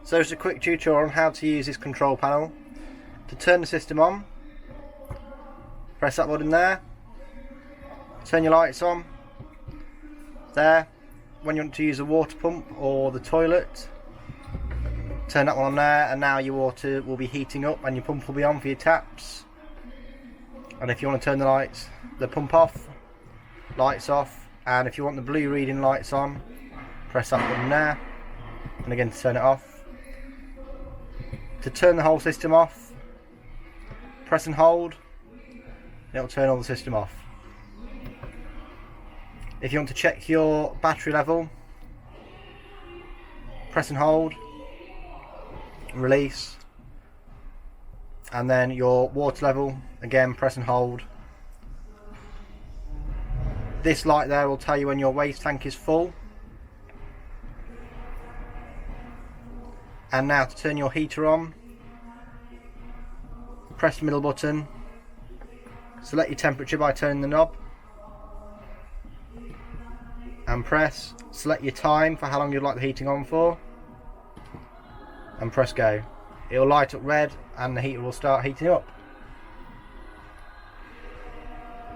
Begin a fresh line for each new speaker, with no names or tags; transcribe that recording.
So just a quick tutorial on how to use this control panel. To turn the system on, press that button there, turn your lights on, there. When you want to use a water pump or the toilet, turn that one on there, and now your water will be heating up and your pump will be on for your taps. And if you want to turn the pump off, lights off, and if you want the blue reading lights on, press that button there, and again to turn it off. To turn the whole system off, press and hold, and it'll turn all the system off. If you want to check your battery level, press and hold, release, and then your water level, again press and hold. This light there will tell you when your waste tank is full. And now to turn your heater on, press the middle button, select your temperature by turning the knob, and select your time for how long you'd like the heating on for, and press go. It will light up red and the heater will start heating up.